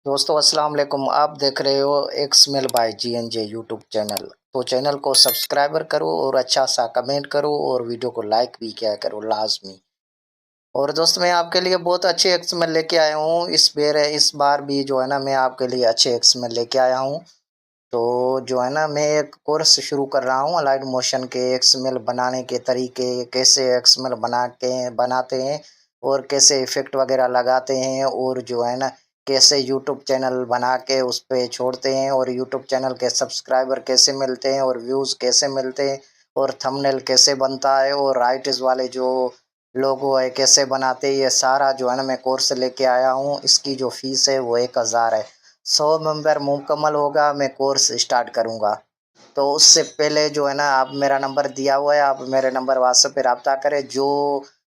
दोस्तों अस्सलाम वालेकुम। आप देख रहे हो एक्समेल बाय जीएनजे यूट्यूब चैनल। तो चैनल को सब्सक्राइबर करो और अच्छा सा कमेंट करो और वीडियो को लाइक भी किया करो लाजमी। और दोस्त मैं आपके लिए बहुत अच्छे एक्समेल लेके आया हूँ। इस बार भी जो है ना मैं आपके लिए अच्छे एक्समेल लेके आया हूँ। तो जो है ना मैं एक कोर्स शुरू कर रहा हूँ अलाइट मोशन के एक्सएमएल बनाने के तरीके, कैसे एक्सएमएल बनाते हैं और कैसे इफेक्ट वगैरह लगाते हैं, और जो है ना कैसे यूट्यूब चैनल बना के उस पे छोड़ते हैं, और यूट्यूब चैनल के सब्सक्राइबर कैसे मिलते हैं और व्यूज़ कैसे मिलते हैं, और थंबनेल कैसे बनता है, और राइटर्स वाले जो लोगो है कैसे बनाते हैं। ये सारा जो है ना मैं कोर्स लेके आया हूँ। इसकी जो फीस है वो 1000 है। 100 मेंबर मुकम्मल होगा मैं कोर्स स्टार्ट करूँगा। तो उससे पहले जो है ना आप मेरा नंबर दिया हुआ है, आप मेरे नंबर व्हाट्सएप पे रब्ता करें। जो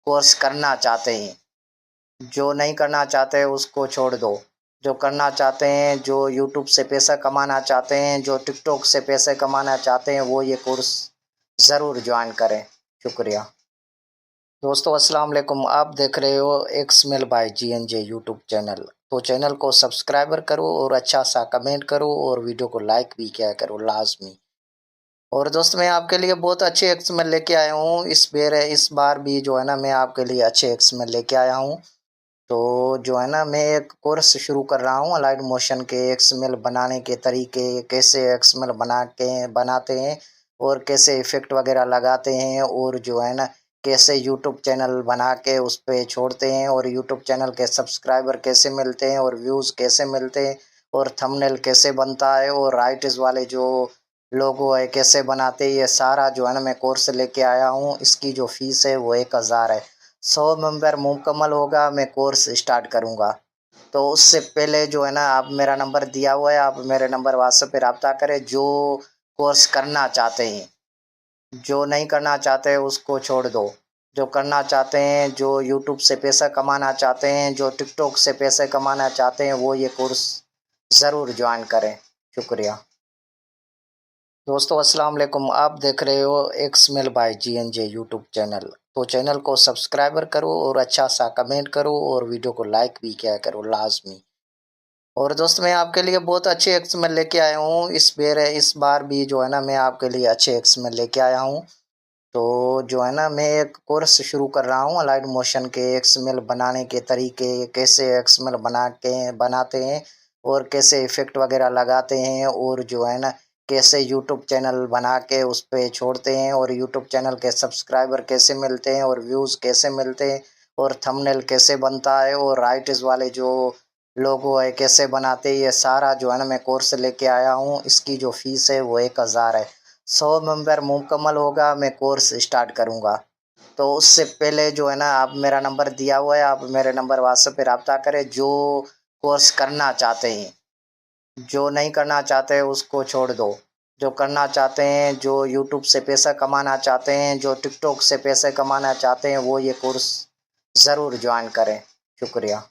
कोर्स करना चाहते हैं, जो नहीं करना चाहते उसको छोड़ दो। जो करना चाहते हैं, जो यूट्यूब से पैसा कमाना चाहते हैं, जो टिकटॉक से पैसे कमाना चाहते हैं, वो ये कोर्स ज़रूर ज्वाइन करें। शुक्रिया। दोस्तों अस्सलाम वालेकुम। आप देख रहे हो एक्समेल बाय जीएनजे यूट्यूब चैनल। तो चैनल को सब्सक्राइबर करो और अच्छा सा कमेंट करो और वीडियो को लाइक भी किया करो लाजमी। और दोस्त मैं आपके लिए बहुत अच्छे एक्समेल लेके आया हूँ। इस बार भी जो है ना मैं आपके लिए अच्छे एक्समेल लेके आया हूँ। तो जो है ना मैं एक कोर्स शुरू कर रहा हूँ अलाइट मोशन के एक्सएमएल बनाने के तरीके, कैसे एक्सएमएल बनाते हैं और कैसे इफेक्ट वगैरह लगाते हैं, और जो है ना कैसे यूट्यूब चैनल बना के उस पे छोड़ते हैं, और यूट्यूब चैनल के सब्सक्राइबर कैसे मिलते हैं और व्यूज़ कैसे मिलते हैं, और थंबनेल कैसे बनता है, और राइटर्स वाले जो लोगो है कैसे बनाते हैं। ये सारा जो है ना मैं कोर्स लेके आया हूँ। इसकी जो फीस है वो 1000 है। 100 मेंबर मुकम्मल होगा मैं कोर्स स्टार्ट करूँगा। तो उससे पहले जो है ना आप मेरा नंबर दिया हुआ है, आप मेरे नंबर व्हाट्सएप पे रब्ता करें। जो कोर्स करना चाहते हैं, जो नहीं करना चाहते उसको छोड़ दो। जो करना चाहते हैं, जो यूट्यूब से पैसा कमाना चाहते हैं, जो टिकटॉक से पैसे कमाना चाहते हैं, वो ये कोर्स ज़रूर ज्वाइन करें। शुक्रिया। दोस्तों अस्सलाम वालेकुम। आप देख रहे हो एक्समेल बाय जीएनजे यूट्यूब चैनल। तो चैनल को सब्सक्राइबर करो और अच्छा सा कमेंट करो और वीडियो को लाइक भी किया करो लाजमी। और दोस्त मैं आपके लिए बहुत अच्छे एक्सएमएल लेके आया हूँ। इस बार भी जो है ना मैं आपके लिए अच्छे एक्सएमएल लेके आया हूँ। तो जो है ना मैं एक कोर्स शुरू कर रहा हूँ अलाइट मोशन के एक्सएमएल बनाने के तरीके, कैसे एक्सएमएल बनाते हैं और कैसे इफेक्ट वगैरह लगाते हैं, और जो है ना कैसे यूट्यूब चैनल बना के उस पे छोड़ते हैं, और यूट्यूब चैनल के सब्सक्राइबर कैसे मिलते हैं और व्यूज़ कैसे मिलते हैं, और थंबनेल कैसे बनता है, और राइटर्स वाले जो लोगो है कैसे बनाते हैं। ये सारा जो है ना मैं कोर्स लेके आया हूँ। इसकी जो फीस है वो 1000 है। 100 मेंबर मुकम्मल होगा मैं कोर्स स्टार्ट करूँगा। तो उससे पहले जो है ना आप मेरा नंबर दिया हुआ है, आप मेरे नंबर व्हाट्सएप पे रब्ता करें। जो कोर्स करना चाहते हैं, जो नहीं करना चाहते उसको छोड़ दो। जो करना चाहते हैं, जो यूट्यूब से पैसा कमाना चाहते हैं, जो टिकटॉक से पैसे कमाना चाहते हैं, वो ये कोर्स ज़रूर ज्वाइन करें। शुक्रिया।